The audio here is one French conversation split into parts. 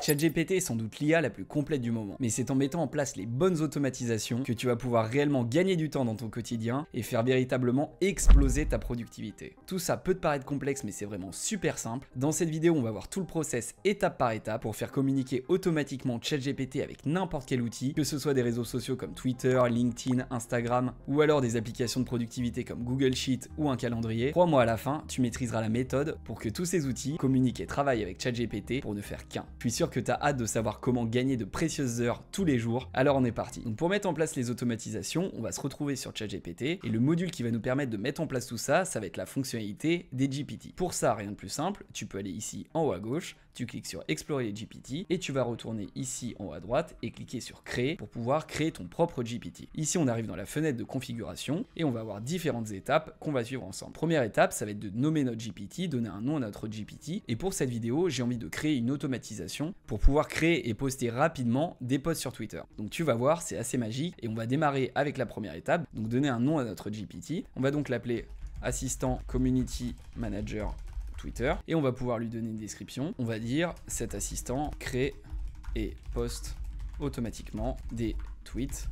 ChatGPT est sans doute l'IA la plus complète du moment, mais c'est en mettant en place les bonnes automatisations que tu vas pouvoir réellement gagner du temps dans ton quotidien et faire véritablement exploser ta productivité. Tout ça peut te paraître complexe, mais c'est vraiment super simple. Dans cette vidéo, on va voir tout le process étape par étape pour faire communiquer automatiquement ChatGPT avec n'importe quel outil, que ce soit des réseaux sociaux comme Twitter, LinkedIn, Instagram, ou alors des applications de productivité comme Google Sheet ou un calendrier. Crois-moi, à la fin, tu maîtriseras la méthode pour que tous ces outils communiquent et travaillent avec ChatGPT pour ne faire qu'un. Je suis sûr que tu as hâte de savoir comment gagner de précieuses heures tous les jours, alors on est parti. Donc pour mettre en place les automatisations, on va se retrouver sur ChatGPT et le module qui va nous permettre de mettre en place tout ça, ça va être la fonctionnalité des GPT. Pour ça, rien de plus simple, tu peux aller ici en haut à gauche, tu cliques sur Explorer les GPT et tu vas retourner ici en haut à droite et cliquer sur Créer pour pouvoir créer ton propre GPT. Ici, on arrive dans la fenêtre de configuration et on va avoir différentes étapes qu'on va suivre ensemble. Première étape, ça va être de nommer notre GPT, donner un nom à notre GPT. Et pour cette vidéo, j'ai envie de créer une automatisation pour pouvoir créer et poster rapidement des posts sur Twitter. Donc tu vas voir, c'est assez magique et on va démarrer avec la première étape, donc donner un nom à notre GPT. On va donc l'appeler Assistant Community Manager Twitter et on va pouvoir lui donner une description. On va dire cet assistant crée et poste automatiquement des tweets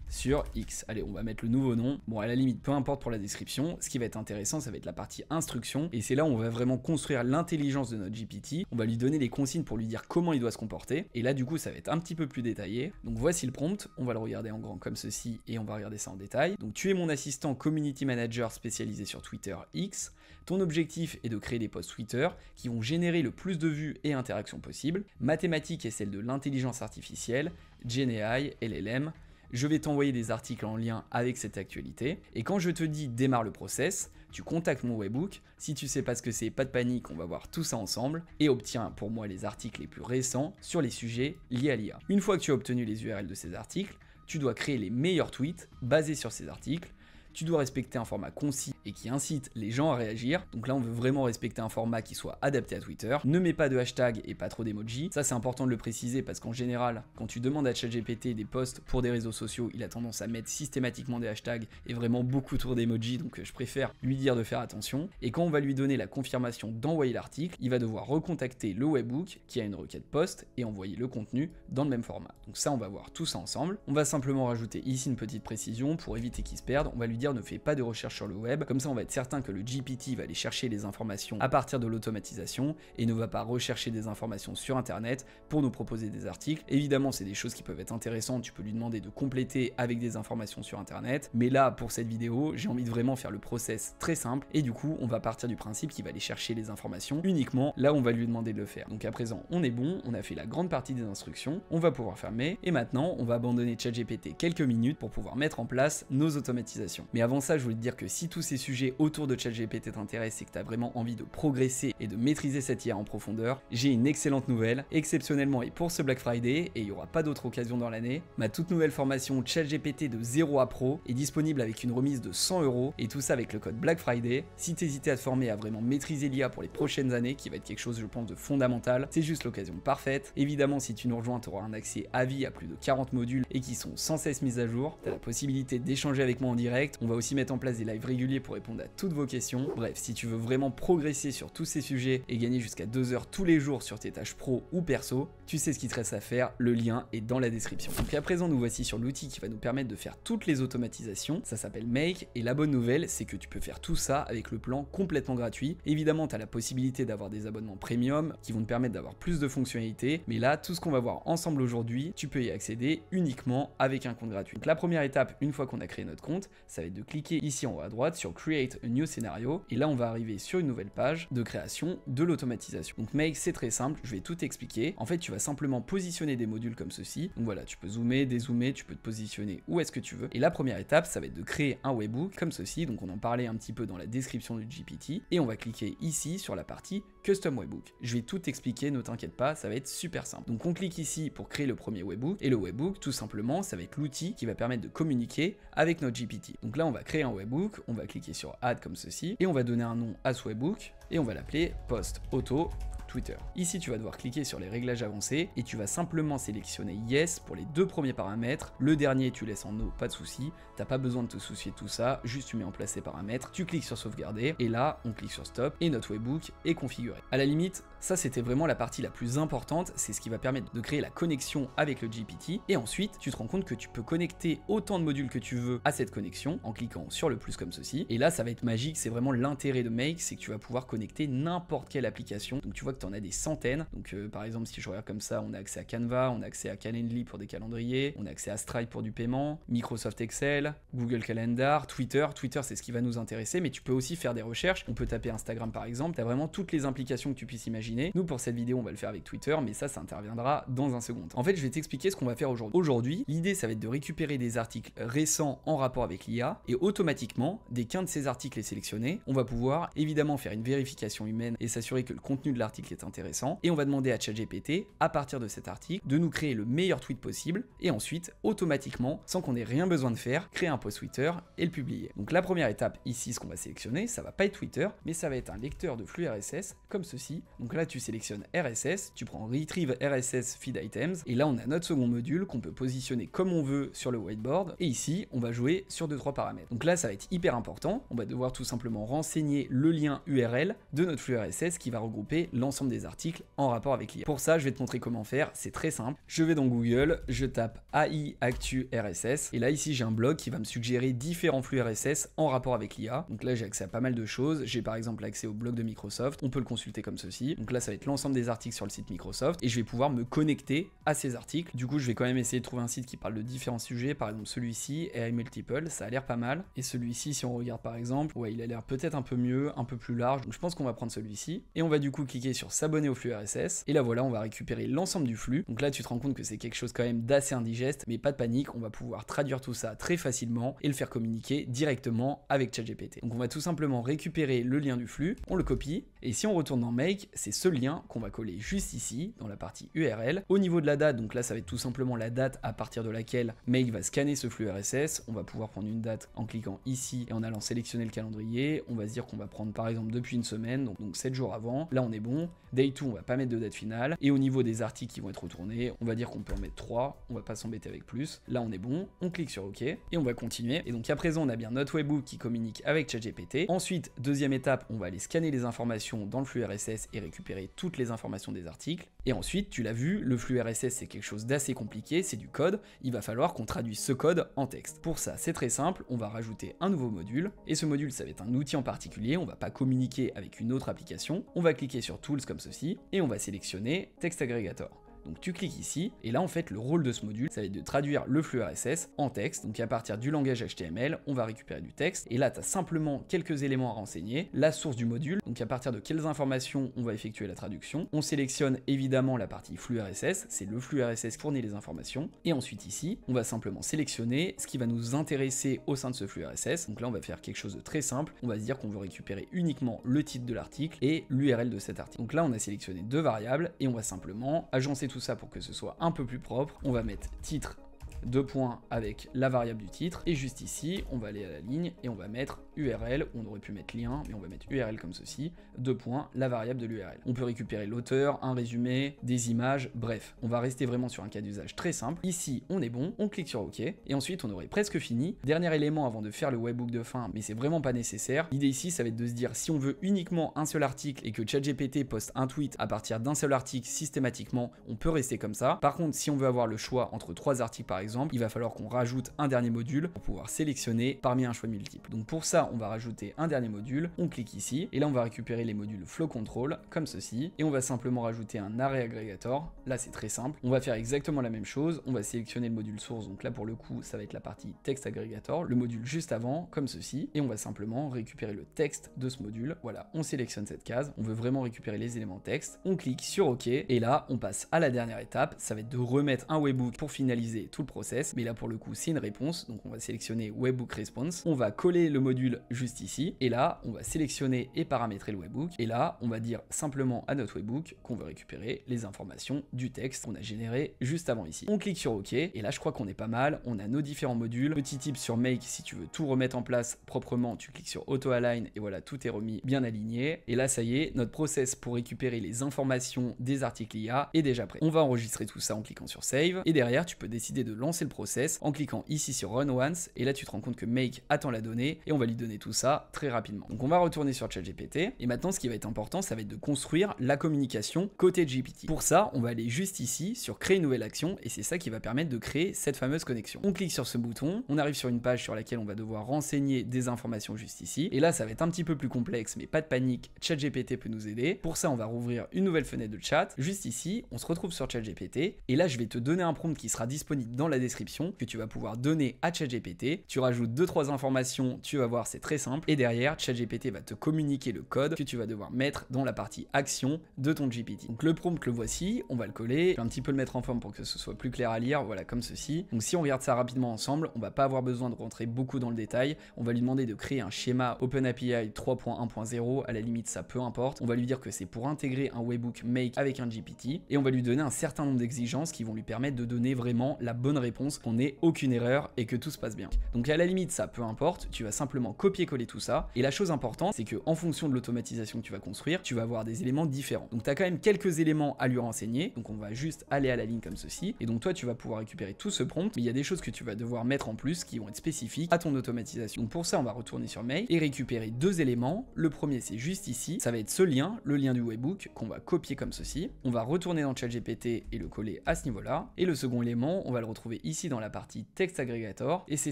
sur X. Allez, on va mettre le nouveau nom. Bon, à la limite, peu importe pour la description. Ce qui va être intéressant, ça va être la partie instruction. Et c'est là où on va vraiment construire l'intelligence de notre GPT. On va lui donner les consignes pour lui dire comment il doit se comporter. Et là, du coup, ça va être un petit peu plus détaillé. Donc voici le prompt. On va le regarder en grand comme ceci et on va regarder ça en détail. Donc tu es mon assistant community manager spécialisé sur Twitter X. Ton objectif est de créer des posts Twitter qui vont générer le plus de vues et interactions possible. Ma thématique est celle de l'intelligence artificielle, GenAI, LLM. Je vais t'envoyer des articles en lien avec cette actualité. Et quand je te dis démarre le process, tu contactes mon webhook. Si tu sais pas ce que c'est, pas de panique, on va voir tout ça ensemble. Et obtiens pour moi les articles les plus récents sur les sujets liés à l'IA. Une fois que tu as obtenu les URL de ces articles, tu dois créer les meilleurs tweets basés sur ces articles. Tu dois respecter un format concis et qui incite les gens à réagir. Donc là, on veut vraiment respecter un format qui soit adapté à Twitter. Ne mets pas de hashtag et pas trop d'emojis. Ça, c'est important de le préciser parce qu'en général, quand tu demandes à ChatGPT des posts pour des réseaux sociaux, il a tendance à mettre systématiquement des hashtags et vraiment beaucoup trop d'emojis. Donc je préfère lui dire de faire attention. Et quand on va lui donner la confirmation d'envoyer l'article, il va devoir recontacter le webhook qui a une requête post et envoyer le contenu dans le même format. Donc ça, on va voir tout ça ensemble. On va simplement rajouter ici une petite précision pour éviter qu'il se perde. On va lui dire ne fais pas de recherche sur le web, comme ça on va être certain que le GPT va aller chercher les informations à partir de l'automatisation et ne va pas rechercher des informations sur internet pour nous proposer des articles. Évidemment c'est des choses qui peuvent être intéressantes, tu peux lui demander de compléter avec des informations sur internet, mais là pour cette vidéo j'ai envie de vraiment faire le process très simple et du coup on va partir du principe qu'il va aller chercher les informations uniquement là où on va lui demander de le faire. Donc à présent on est bon, on a fait la grande partie des instructions, on va pouvoir fermer et maintenant on va abandonner ChatGPT quelques minutes pour pouvoir mettre en place nos automatisations. Mais avant ça, je voulais te dire que si tous ces sujets autour de ChatGPT t'intéressent et que tu as vraiment envie de progresser et de maîtriser cette IA en profondeur, j'ai une excellente nouvelle. Exceptionnellement et pour ce Black Friday, et il n'y aura pas d'autre occasion dans l'année, ma toute nouvelle formation ChatGPT de 0 à Pro est disponible avec une remise de 100 € et tout ça avec le code Black Friday. Si tu hésitais à te former à vraiment maîtriser l'IA pour les prochaines années, qui va être quelque chose je pense de fondamental, c'est juste l'occasion parfaite. Évidemment, si tu nous rejoins, tu auras un accès à vie à plus de 40 modules et qui sont sans cesse mis à jour. Tu as la possibilité d'échanger avec moi en direct. On va aussi mettre en place des lives réguliers pour répondre à toutes vos questions. Bref, si tu veux vraiment progresser sur tous ces sujets et gagner jusqu'à 2 heures tous les jours sur tes tâches pro ou perso, tu sais ce qu'il te reste à faire, le lien est dans la description. Donc à présent, nous voici sur l'outil qui va nous permettre de faire toutes les automatisations. Ça s'appelle Make et la bonne nouvelle, c'est que tu peux faire tout ça avec le plan complètement gratuit. Évidemment, tu as la possibilité d'avoir des abonnements premium qui vont te permettre d'avoir plus de fonctionnalités, mais là, tout ce qu'on va voir ensemble aujourd'hui, tu peux y accéder uniquement avec un compte gratuit. Donc la première étape, une fois qu'on a créé notre compte, ça va être de cliquer ici en haut à droite sur Create a New Scenario et là on va arriver sur une nouvelle page de création de l'automatisation. Donc Make, c'est très simple, je vais tout expliquer. En fait, tu vas simplement positionner des modules comme ceci. Donc voilà, tu peux zoomer, dézoomer, tu peux te positionner où est-ce que tu veux. Et la première étape, ça va être de créer un webhook comme ceci. Donc on en parlait un petit peu dans la description du GPT et on va cliquer ici sur la partie Custom Webhook. Je vais tout expliquer, ne t'inquiète pas, ça va être super simple. Donc on clique ici pour créer le premier webhook et le webhook, tout simplement, ça va être l'outil qui va permettre de communiquer avec notre GPT. Donc là, on va créer un webhook, on va cliquer sur Add comme ceci et on va donner un nom à ce webhook et on va l'appeler Post Auto Twitter. Ici, tu vas devoir cliquer sur les réglages avancés et tu vas simplement sélectionner Yes pour les 2 premiers paramètres. Le dernier, tu laisses en No, pas de souci. T'as pas besoin de te soucier de tout ça, juste tu mets en place ces paramètres, tu cliques sur sauvegarder et là, on clique sur Stop et notre webhook est configuré. À la limite, ça c'était vraiment la partie la plus importante, c'est ce qui va permettre de créer la connexion avec le GPT et ensuite, tu te rends compte que tu peux connecter autant de modules que tu veux à cette connexion en cliquant sur le plus comme ceci. Et là, ça va être magique, c'est vraiment l'intérêt de Make, c'est que tu vas pouvoir connecter n'importe quelle application. Donc tu vois que tu en as des centaines. Donc par exemple, si je regarde comme ça, on a accès à Canva, on a accès à Calendly pour des calendriers, on a accès à Stripe pour du paiement, Microsoft Excel, Google Calendar, Twitter. Twitter, c'est ce qui va nous intéresser, mais tu peux aussi faire des recherches. On peut taper Instagram par exemple, tu as vraiment toutes les implications que tu puisses imaginer. Nous, pour cette vidéo, on va le faire avec Twitter, mais ça interviendra dans un second temps. En fait, je vais t'expliquer ce qu'on va faire aujourd'hui. Aujourd'hui, l'idée, ça va être de récupérer des articles récents en rapport avec l'IA et automatiquement, dès qu'un de ces articles est sélectionné, on va pouvoir évidemment faire une vérification humaine et s'assurer que le contenu de l'article est intéressant. Et on va demander à ChatGPT, à partir de cet article, de nous créer le meilleur tweet possible et ensuite, automatiquement, sans qu'on ait rien besoin de faire, créer un post Twitter et le publier. Donc la première étape ici, ce qu'on va sélectionner, ça va pas être Twitter, mais ça va être un lecteur de flux RSS comme ceci. Donc là, tu sélectionnes RSS, tu prends Retrieve RSS Feed Items et là, on a notre second module qu'on peut positionner comme on veut sur le whiteboard et ici, on va jouer sur 2-3 paramètres. Donc là, ça va être hyper important. On va devoir tout simplement renseigner le lien URL de notre flux RSS qui va regrouper l'ensemble des articles en rapport avec l'IA. Pour ça, je vais te montrer comment faire. C'est très simple. Je vais dans Google, je tape AI Actu RSS et là, ici, j'ai un blog qui va me suggérer différents flux RSS en rapport avec l'IA. Donc là, j'ai accès à pas mal de choses. J'ai par exemple accès au blog de Microsoft. On peut le consulter comme ceci. Donc là, ça va être l'ensemble des articles sur le site Microsoft et je vais pouvoir me connecter à ces articles. Du coup, je vais quand même essayer de trouver un site qui parle de différents sujets. Par exemple, celui-ci, AI Multiple, ça a l'air pas mal. Et celui-ci, si on regarde par exemple, ouais, il a l'air peut-être un peu mieux, un peu plus large. Donc je pense qu'on va prendre celui-ci. Et on va du coup cliquer sur s'abonner au flux RSS. Et là voilà, on va récupérer l'ensemble du flux. Donc là, tu te rends compte que c'est quelque chose quand même d'assez indigeste, mais pas de panique, on va pouvoir traduire tout ça très facilement et le faire communiquer directement avec ChatGPT. Donc on va tout simplement récupérer le lien du flux, on le copie, et si on retourne dans Make, c'est ce lien qu'on va coller juste ici, dans la partie URL. Au niveau de la date, donc là ça va être tout simplement la date à partir de laquelle Make va scanner ce flux RSS. On va pouvoir prendre une date en cliquant ici et en allant sélectionner le calendrier. On va se dire qu'on va prendre par exemple depuis une semaine, donc 7 jours avant. Là on est bon. Day 2, on va pas mettre de date finale. Et au niveau des articles qui vont être retournés, on va dire qu'on peut en mettre 3. On va pas s'embêter avec plus. Là on est bon. On clique sur OK et on va continuer. Et donc à présent, on a bien notre webhook qui communique avec ChatGPT. Ensuite, deuxième étape, on va aller scanner les informations dans le flux RSS et récupérer toutes les informations des articles. Et ensuite, tu l'as vu, le flux RSS c'est quelque chose d'assez compliqué, c'est du code. Il va falloir qu'on traduise ce code en texte. Pour ça, c'est très simple, on va rajouter un nouveau module. Et ce module, ça va être un outil en particulier. On va pas communiquer avec une autre application. On va cliquer sur Tools comme ceci et on va sélectionner Text Aggregator. Donc tu cliques ici, et là en fait le rôle de ce module, ça va être de traduire le flux RSS en texte. Donc à partir du langage HTML, on va récupérer du texte, et là tu as simplement quelques éléments à renseigner, la source du module, donc à partir de quelles informations on va effectuer la traduction. On sélectionne évidemment la partie flux RSS, c'est le flux RSS qui fournit les informations, et ensuite ici, on va simplement sélectionner ce qui va nous intéresser au sein de ce flux RSS. Donc là on va faire quelque chose de très simple, on va se dire qu'on veut récupérer uniquement le titre de l'article et l'URL de cet article. Donc là on a sélectionné 2 variables, et on va simplement agencer tout ça pour que ce soit un peu plus propre. On va mettre titre 2 points avec la variable du titre, et juste ici on va aller à la ligne et on va mettre URL, on aurait pu mettre lien mais on va mettre URL comme ceci, 2 points, la variable de l'URL. On peut récupérer l'auteur, un résumé, des images, bref, on va rester vraiment sur un cas d'usage très simple. Ici on est bon, on clique sur OK et ensuite on aurait presque fini. Dernier élément avant de faire le webhook de fin, mais c'est vraiment pas nécessaire. L'idée ici ça va être de se dire si on veut uniquement un seul article et que ChatGPT poste un tweet à partir d'un seul article systématiquement, on peut rester comme ça. Par contre, si on veut avoir le choix entre 3 articles par exemple, il va falloir qu'on rajoute un dernier module pour pouvoir sélectionner parmi un choix multiple. Donc pour ça, on va rajouter un dernier module, on clique ici, et là on va récupérer les modules Flow Control, comme ceci, et on va simplement rajouter un Array Aggregator. Là c'est très simple, on va faire exactement la même chose, on va sélectionner le module source, donc là pour le coup ça va être la partie Text Aggregator, le module juste avant, comme ceci, et on va simplement récupérer le texte de ce module. Voilà, on sélectionne cette case, on veut vraiment récupérer les éléments texte, on clique sur OK, et là on passe à la dernière étape, ça va être de remettre un webhook pour finaliser tout le process. process, mais là pour le coup c'est une réponse, donc on va sélectionner Webhook Response, on va coller le module juste ici, et là on va sélectionner et paramétrer le webhook, et là on va dire simplement à notre webhook qu'on veut récupérer les informations du texte qu'on a généré juste avant ici. On clique sur OK, et là je crois qu'on est pas mal, on a nos différents modules. Petit tip sur Make, si tu veux tout remettre en place proprement, tu cliques sur Auto Align, et voilà, tout est remis bien aligné, et là ça y est, notre process pour récupérer les informations des articles IA est déjà prêt. On va enregistrer tout ça en cliquant sur Save, et derrière tu peux décider de lancer le process en cliquant ici sur Run Once, et là tu te rends compte que Make attend la donnée, et on va lui donner tout ça très rapidement. Donc on va retourner sur ChatGPT, et maintenant ce qui va être important, ça va être de construire la communication côté GPT. Pour ça, on va aller juste ici sur Créer une nouvelle action, et c'est ça qui va permettre de créer cette fameuse connexion. On clique sur ce bouton, on arrive sur une page sur laquelle on va devoir renseigner des informations juste ici, et là ça va être un petit peu plus complexe, mais pas de panique, ChatGPT peut nous aider. Pour ça, on va rouvrir une nouvelle fenêtre de chat, juste ici, on se retrouve sur ChatGPT, et là je vais te donner un prompt qui sera disponible dans la description, que tu vas pouvoir donner à ChatGPT. Tu rajoutes 2-3 informations, tu vas voir, c'est très simple, et derrière ChatGPT va te communiquer le code que tu vas devoir mettre dans la partie action de ton GPT. Donc le prompt, le voici, on va le coller, je vais un petit peu le mettre en forme pour que ce soit plus clair à lire, voilà, comme ceci. Donc si on regarde ça rapidement ensemble, on va pas avoir besoin de rentrer beaucoup dans le détail, on va lui demander de créer un schéma OpenAPI 3.1.0, à la limite ça peu importe, on va lui dire que c'est pour intégrer un webhook Make avec un GPT, et on va lui donner un certain nombre d'exigences qui vont lui permettre de donner vraiment la bonne réponse, qu'on n'ait aucune erreur et que tout se passe bien. Donc à la limite ça peu importe, tu vas simplement copier-coller tout ça, et la chose importante c'est que en fonction de l'automatisation que tu vas construire, tu vas avoir des éléments différents. Donc tu as quand même quelques éléments à lui renseigner, donc on va juste aller à la ligne comme ceci, et donc toi tu vas pouvoir récupérer tout ce prompt, mais il y a des choses que tu vas devoir mettre en plus qui vont être spécifiques à ton automatisation. Donc pour ça on va retourner sur Mail et récupérer deux éléments. Le premier c'est juste ici, ça va être ce lien, le lien du webhook qu'on va copier comme ceci. On va retourner dans ChatGPT et le coller à ce niveau-là. Et le second élément, on va le retrouver ici dans la partie Text Aggregator, et c'est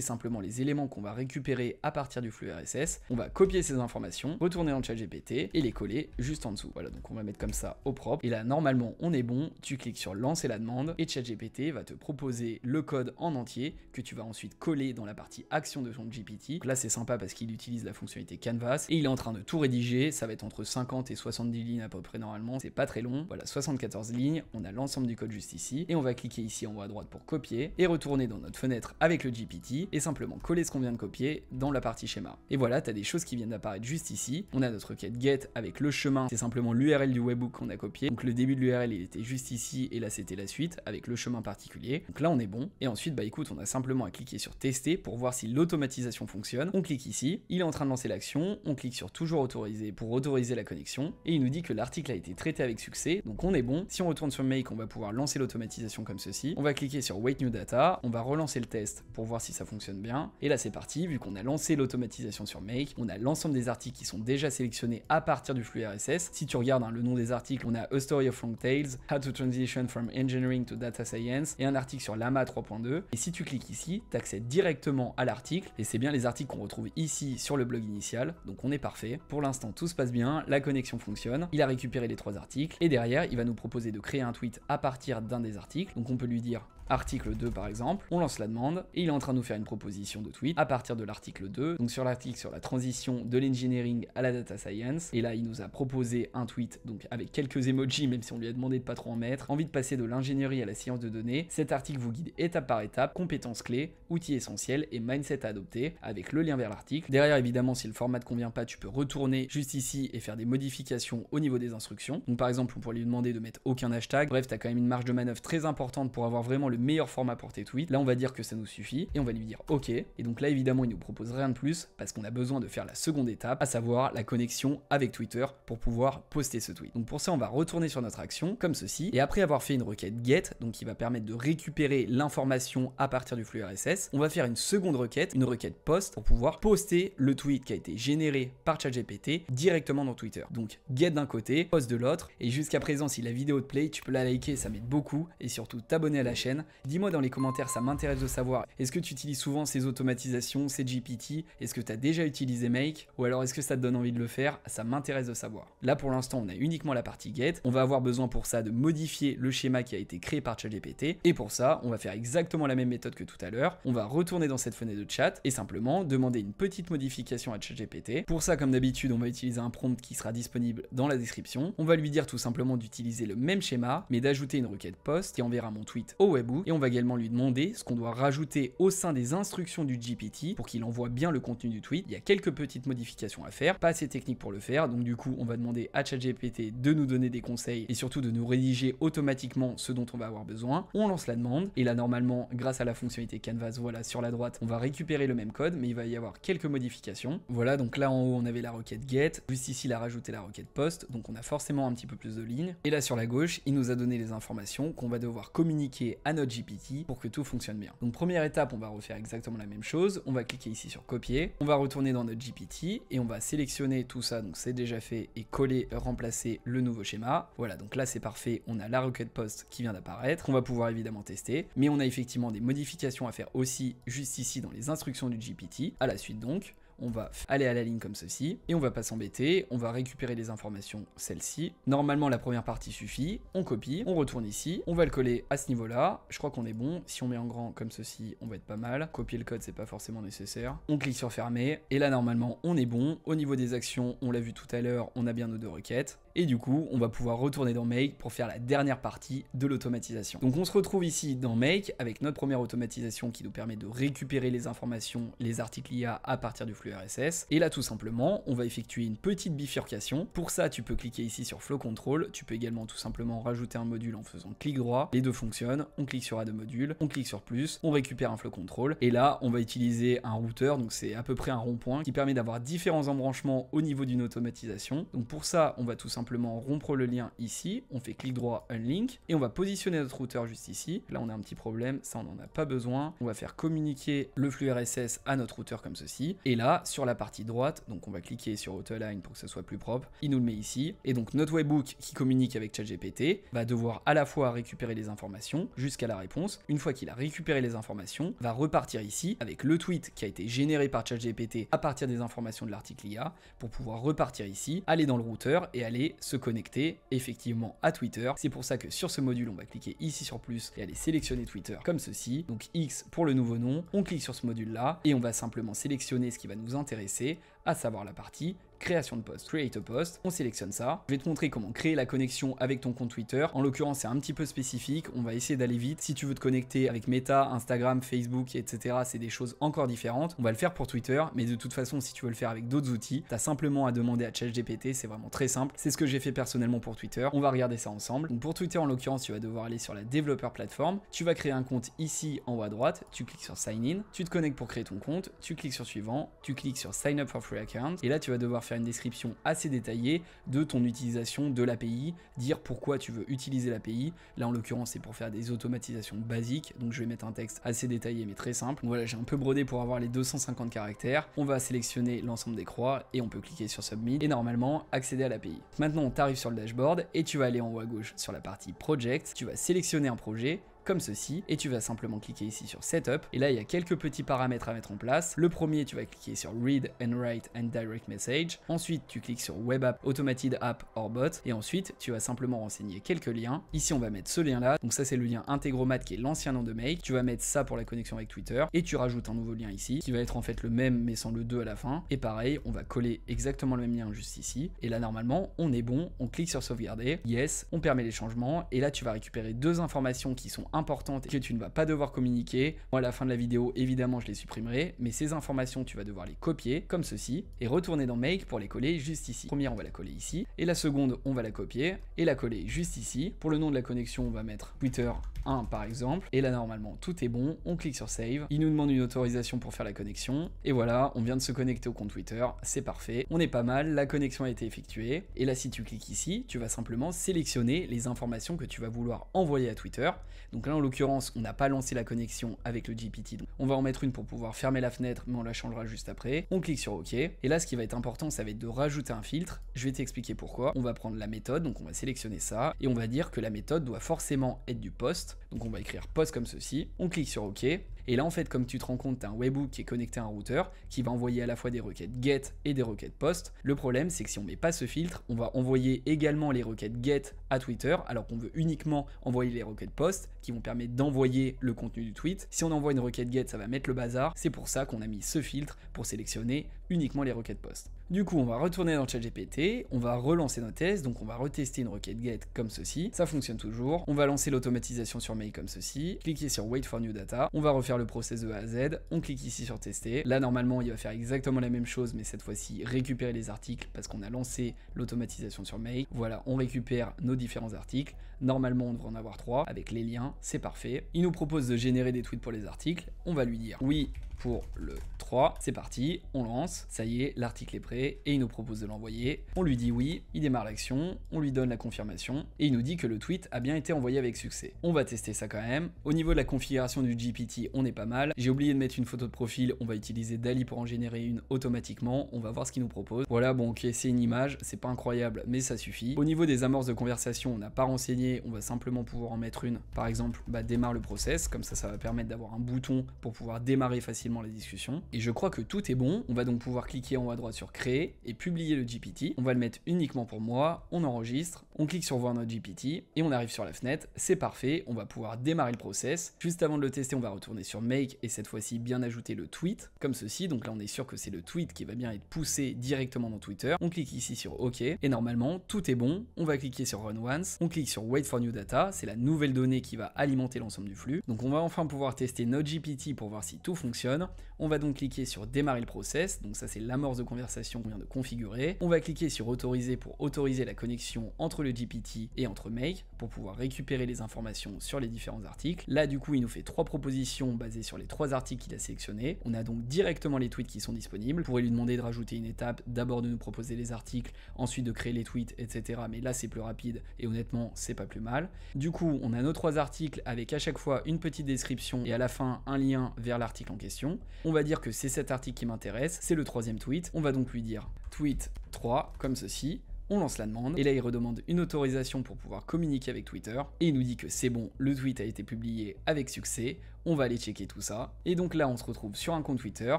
simplement les éléments qu'on va récupérer à partir du flux RSS. On va copier ces informations, retourner dans ChatGPT et les coller juste en dessous. Voilà, donc on va mettre comme ça au propre. Et là normalement on est bon, tu cliques sur lancer la demande et ChatGPT va te proposer le code en entier que tu vas ensuite coller dans la partie action de ton GPT. Donc là c'est sympa parce qu'il utilise la fonctionnalité Canvas et il est en train de tout rédiger, ça va être entre 50 et 70 lignes à peu près normalement, c'est pas très long. Voilà, 74 lignes, on a l'ensemble du code juste ici, et on va cliquer ici en haut à droite pour copier, et retourner dans notre fenêtre avec le GPT, et simplement coller ce qu'on vient de copier dans la partie schéma. Et voilà, tu as des choses qui viennent d'apparaître juste ici. On a notre requête get avec le chemin, c'est simplement l'URL du webhook qu'on a copié, donc le début de l'URL il était juste ici, et là c'était la suite, avec le chemin particulier. Donc là on est bon, et ensuite bah écoute, on a simplement à cliquer sur tester pour voir si l'automatisation fonctionne. On clique ici, il est en train de lancer l'action, on clique sur toujours autoriser pour autoriser la connexion, et il nous dit que l'article a été traité avec succès, donc on est bon. Si on retourne sur Make, on va pouvoir lancer l'automatisation comme ceci. On va cliquer sur Wait New Data, on va relancer le test pour voir si ça fonctionne bien, et là c'est parti. Vu qu'on a lancé l'automatisation sur Make, on a l'ensemble des articles qui sont déjà sélectionnés à partir du flux RSS. Si tu regardes le nom des articles, on a A Story of Long Tales, How to Transition from Engineering to Data Science, et un article sur Llama 3.2. Et si tu cliques ici, tu accèdes directement à l'article, et c'est bien les articles qu'on retrouve ici sur le blog initial, donc on est parfait. Pour l'instant tout se passe bien, la connexion fonctionne, il a récupéré les 3 articles, et derrière il va nous proposer de créer un tweet à partir d'un des articles. Donc on peut lui dire article 2 par exemple, on lance la demande, et il est en train de nous faire une proposition de tweet à partir de l'article 2, donc sur l'article sur la transition de l'engineering à la data science, et là il nous a proposé un tweet, donc avec quelques emojis, même si on lui a demandé de pas trop en mettre. Envie de passer de l'ingénierie à la science de données, cet article vous guide étape par étape, compétences clés, outils essentiels et mindset à adopter, avec le lien vers l'article. Derrière évidemment, si le format ne convient pas, tu peux retourner juste ici et faire des modifications au niveau des instructions. Donc par exemple, on pourrait lui demander de mettre aucun hashtag. Bref, tu as quand même une marge de manœuvre très importante pour avoir vraiment le meilleur format pour tes tweets. Là on va dire que ça nous suffit et on va lui dire ok, et donc là évidemment il nous propose rien de plus parce qu'on a besoin de faire la seconde étape, à savoir la connexion avec Twitter pour pouvoir poster ce tweet. Donc pour ça on va retourner sur notre action comme ceci, et après avoir fait une requête get, donc qui va permettre de récupérer l'information à partir du flux RSS, on va faire une seconde requête, une requête post, pour pouvoir poster le tweet qui a été généré par ChatGPT directement dans Twitter. Donc get d'un côté, post de l'autre, et jusqu'à présent si la vidéo te plaît, tu peux la liker, ça m'aide beaucoup, et surtout t'abonner à la chaîne. Dis-moi dans les commentaires, ça m'intéresse de savoir, est-ce que tu utilises souvent ces automatisations, ces GPT, est-ce que tu as déjà utilisé Make, ou alors est-ce que ça te donne envie de le faire, ça m'intéresse de savoir. Là pour l'instant on a uniquement la partie get, on va avoir besoin pour ça de modifier le schéma qui a été créé par ChatGPT, et pour ça on va faire exactement la même méthode que tout à l'heure, on va retourner dans cette fenêtre de chat et simplement demander une petite modification à ChatGPT. Pour ça comme d'habitude on va utiliser un prompt qui sera disponible dans la description, on va lui dire tout simplement d'utiliser le même schéma mais d'ajouter une requête post qui enverra mon tweet au webhook webhook et on va également lui demander ce qu'on doit rajouter au sein des instructions du GPT pour qu'il envoie bien le contenu du tweet. Il y a quelques petites modifications à faire, pas assez technique pour le faire, donc du coup on va demander à ChatGPT de nous donner des conseils et surtout de nous rédiger automatiquement ce dont on va avoir besoin. On lance la demande et là normalement grâce à la fonctionnalité Canvas, voilà, sur la droite on va récupérer le même code mais il va y avoir quelques modifications. Voilà, donc là en haut on avait la requête get, juste ici il a rajouté la requête post, donc on a forcément un petit peu plus de lignes et là sur la gauche il nous a donné les informations qu'on va devoir communiquer à notre GPT pour que tout fonctionne bien. Donc première étape, on va refaire exactement la même chose, on va cliquer ici sur copier, on va retourner dans notre GPT et on va sélectionner tout ça, donc c'est déjà fait, et coller, remplacer le nouveau schéma. Voilà, donc là c'est parfait, on a la requête post qui vient d'apparaître, on va pouvoir évidemment tester, mais on a effectivement des modifications à faire aussi juste ici dans les instructions du GPT. À la suite donc, on va aller à la ligne comme ceci, et on va pas s'embêter, on va récupérer les informations, celle-ci. Normalement la première partie suffit, on copie, on retourne ici, on va le coller à ce niveau-là, je crois qu'on est bon, si on met en grand comme ceci, on va être pas mal, copier le code c'est pas forcément nécessaire, on clique sur fermer, et là normalement on est bon, au niveau des actions, on l'a vu tout à l'heure, on a bien nos deux requêtes, et du coup on va pouvoir retourner dans Make pour faire la dernière partie de l'automatisation. Donc on se retrouve ici dans Make avec notre première automatisation qui nous permet de récupérer les informations, les articles IA à partir du flux RSS, et là tout simplement on va effectuer une petite bifurcation. Pour ça tu peux cliquer ici sur Flow Control, tu peux également tout simplement rajouter un module en faisant clic droit, les deux fonctionnent, on clique sur Add a module, on clique sur plus, on récupère un Flow Control, et là on va utiliser un routeur, donc c'est à peu près un rond-point qui permet d'avoir différents embranchements au niveau d'une automatisation. Donc pour ça on va tout simplement rompre le lien ici, on fait clic droit, unlink, et on va positionner notre routeur juste ici. Là on a un petit problème, ça on n'en a pas besoin, on va faire communiquer le flux RSS à notre routeur comme ceci, et là sur la partie droite, donc on va cliquer sur Auto-Align pour que ce soit plus propre, il nous le met ici, et donc notre webhook qui communique avec ChatGPT va devoir à la fois récupérer les informations jusqu'à la réponse. Une fois qu'il a récupéré les informations, va repartir ici avec le tweet qui a été généré par ChatGPT à partir des informations de l'article IA pour pouvoir repartir ici, aller dans le routeur et aller se connecter effectivement à Twitter. C'est pour ça que sur ce module on va cliquer ici sur plus et aller sélectionner Twitter comme ceci, donc X pour le nouveau nom, on clique sur ce module là et on va simplement sélectionner ce qui va nous intéresser, à savoir la partie création de post, create a post, on sélectionne ça. Je vais te montrer comment créer la connexion avec ton compte Twitter. En l'occurrence, c'est un petit peu spécifique, on va essayer d'aller vite. Si tu veux te connecter avec Meta, Instagram, Facebook, etc., c'est des choses encore différentes. On va le faire pour Twitter, mais de toute façon, si tu veux le faire avec d'autres outils, tu as simplement à demander à ChatGPT, c'est vraiment très simple. C'est ce que j'ai fait personnellement pour Twitter. On va regarder ça ensemble. Donc pour Twitter, en l'occurrence, tu vas devoir aller sur la Developer Platform. Tu vas créer un compte ici en haut à droite, tu cliques sur Sign In, tu te connectes pour créer ton compte, tu cliques sur Suivant, tu cliques sur Sign Up for Free Account, et là, tu vas devoir faire une description assez détaillé de ton utilisation de l'API, dire pourquoi tu veux utiliser l'API. Là en l'occurrence c'est pour faire des automatisations basiques, donc je vais mettre un texte assez détaillé mais très simple. Donc voilà, j'ai un peu brodé pour avoir les 250 caractères. On va sélectionner l'ensemble des croix et on peut cliquer sur Submit et normalement accéder à l'API. Maintenant tu arrives sur le dashboard et tu vas aller en haut à gauche sur la partie Project, tu vas sélectionner un projet comme ceci, et tu vas simplement cliquer ici sur Setup, et là il y a quelques petits paramètres à mettre en place. Le premier, tu vas cliquer sur Read and Write and Direct Message, ensuite tu cliques sur Web App, Automated App or Bot, et ensuite tu vas simplement renseigner quelques liens. Ici on va mettre ce lien là, donc ça c'est le lien Integromat qui est l'ancien nom de Make, tu vas mettre ça pour la connexion avec Twitter, et tu rajoutes un nouveau lien ici, qui va être en fait le même mais sans le 2 à la fin, et pareil, on va coller exactement le même lien juste ici, et là normalement on est bon, on clique sur sauvegarder, yes, on permet les changements, et là tu vas récupérer deux informations qui sont importantes et que tu ne vas pas devoir communiquer. Moi à la fin de la vidéo évidemment je les supprimerai, mais ces informations tu vas devoir les copier comme ceci et retourner dans Make pour les coller juste ici. Première on va la coller ici et la seconde on va la copier et la coller juste ici. Pour le nom de la connexion on va mettre Twitter 1 par exemple, et là normalement tout est bon, on clique sur Save, il nous demande une autorisation pour faire la connexion, et voilà, on vient de se connecter au compte Twitter, c'est parfait, on est pas mal, la connexion a été effectuée, et là si tu cliques ici, tu vas simplement sélectionner les informations que tu vas vouloir envoyer à Twitter. Donc là en l'occurrence on n'a pas lancé la connexion avec le GPT, donc on va en mettre une pour pouvoir fermer la fenêtre, mais on la changera juste après. On clique sur OK, et là ce qui va être important ça va être de rajouter un filtre, je vais t'expliquer pourquoi. On va prendre la méthode, donc on va sélectionner ça, et on va dire que la méthode doit forcément être du post. Donc on va écrire post comme ceci, on clique sur OK, et là en fait comme tu te rends compte tu as un webhook qui est connecté à un routeur qui va envoyer à la fois des requêtes get et des requêtes post. Le problème c'est que si on met pas ce filtre, on va envoyer également les requêtes get à Twitter alors qu'on veut uniquement envoyer les requêtes post qui vont permettre d'envoyer le contenu du tweet. Si on envoie une requête get ça va mettre le bazar, c'est pour ça qu'on a mis ce filtre pour sélectionner uniquement les requêtes post. Du coup, on va retourner dans ChatGPT, on va relancer nos tests, donc on va retester une requête get comme ceci, ça fonctionne toujours. On va lancer l'automatisation sur mail comme ceci, cliquer sur wait for new data, on va refaire le process de A à Z, on clique ici sur tester. Là, normalement, il va faire exactement la même chose, mais cette fois-ci, récupérer les articles parce qu'on a lancé l'automatisation sur mail. Voilà, on récupère nos différents articles. Normalement, on devrait en avoir 3 avec les liens, c'est parfait. Il nous propose de générer des tweets pour les articles. On va lui dire oui pour le 3, c'est parti, on lance, ça y est, l'article est prêt et il nous propose de l'envoyer. On lui dit oui, il démarre l'action, on lui donne la confirmation et il nous dit que le tweet a bien été envoyé avec succès. On va tester ça quand même. Au niveau de la configuration du GPT, on est pas mal. J'ai oublié de mettre une photo de profil, on va utiliser DALL-E pour en générer une automatiquement. On va voir ce qu'il nous propose. Voilà, bon ok, c'est une image, c'est pas incroyable, mais ça suffit. Au niveau des amorces de conversation, on n'a pas renseigné, on va simplement pouvoir en mettre une. Par exemple, démarre le process, comme ça va permettre d'avoir un bouton pour pouvoir démarrer facilement la discussion. Et je crois que tout est bon. On va donc pouvoir cliquer en haut à droite sur créer et publier le GPT. On va le mettre uniquement pour moi, on enregistre, on clique sur voir notre GPT et on arrive sur la fenêtre, c'est parfait, on va pouvoir démarrer le process. Juste avant de le tester, on va retourner sur make et cette fois-ci bien ajouter le tweet comme ceci. Donc là on est sûr que c'est le tweet qui va bien être poussé directement dans Twitter. On clique ici sur OK et normalement tout est bon. On va cliquer sur run once, on clique sur wait for new data, c'est la nouvelle donnée qui va alimenter l'ensemble du flux. Donc on va enfin pouvoir tester notre GPT pour voir si tout fonctionne. On va donc cliquer sur démarrer le process, donc ça c'est l'amorce de conversation qu'on vient de configurer. On va cliquer sur autoriser pour autoriser la connexion entre le GPT et entre Make pour pouvoir récupérer les informations sur les différents articles. Là du coup il nous fait 3 propositions basées sur les 3 articles qu'il a sélectionnés. On a donc directement les tweets qui sont disponibles. On pourrait lui demander de rajouter une étape, d'abord de nous proposer les articles, ensuite de créer les tweets, etc. Mais là c'est plus rapide et honnêtement c'est pas plus mal. Du coup on a nos 3 articles avec à chaque fois une petite description et à la fin un lien vers l'article en question. On va dire que c'est cet article qui m'intéresse, c'est le 3e tweet. On va donc lui dire tweet 3 comme ceci. On lance la demande et là il redemande une autorisation pour pouvoir communiquer avec Twitter et il nous dit que c'est bon, le tweet a été publié avec succès. On va aller checker tout ça. Et donc là, on se retrouve sur un compte Twitter.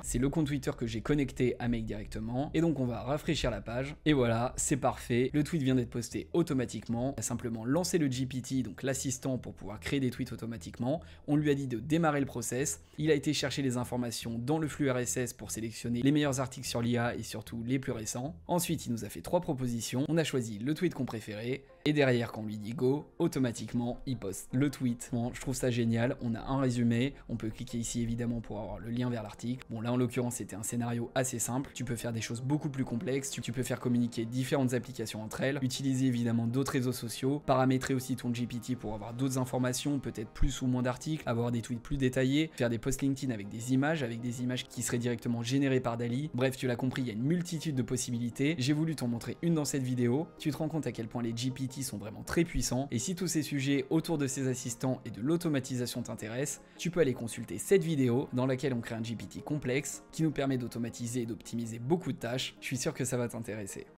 C'est le compte Twitter que j'ai connecté à Make directement. Et donc, on va rafraîchir la page. Et voilà, c'est parfait. Le tweet vient d'être posté automatiquement. On a simplement lancé le GPT, donc l'assistant, pour pouvoir créer des tweets automatiquement. On lui a dit de démarrer le process. Il a été chercher les informations dans le flux RSS pour sélectionner les meilleurs articles sur l'IA et surtout les plus récents. Ensuite, il nous a fait 3 propositions. On a choisi le tweet qu'on préférait. Et derrière, quand on lui dit go, automatiquement, il poste le tweet. Bon, je trouve ça génial. On a un résumé. On peut cliquer ici évidemment pour avoir le lien vers l'article. Bon là en l'occurrence c'était un scénario assez simple. Tu peux faire des choses beaucoup plus complexes. Tu peux faire communiquer différentes applications entre elles. Utiliser évidemment d'autres réseaux sociaux. Paramétrer aussi ton GPT pour avoir d'autres informations, peut-être plus ou moins d'articles. Avoir des tweets plus détaillés. Faire des posts LinkedIn avec des images qui seraient directement générées par DALL-E. Bref, tu l'as compris, il y a une multitude de possibilités. J'ai voulu t'en montrer une dans cette vidéo. Tu te rends compte à quel point les GPT sont vraiment très puissants. Et si tous ces sujets autour de ces assistants et de l'automatisation t'intéressent, tu peux aller consulter cette vidéo dans laquelle on crée un GPT complexe qui nous permet d'automatiser et d'optimiser beaucoup de tâches. Je suis sûr que ça va t'intéresser.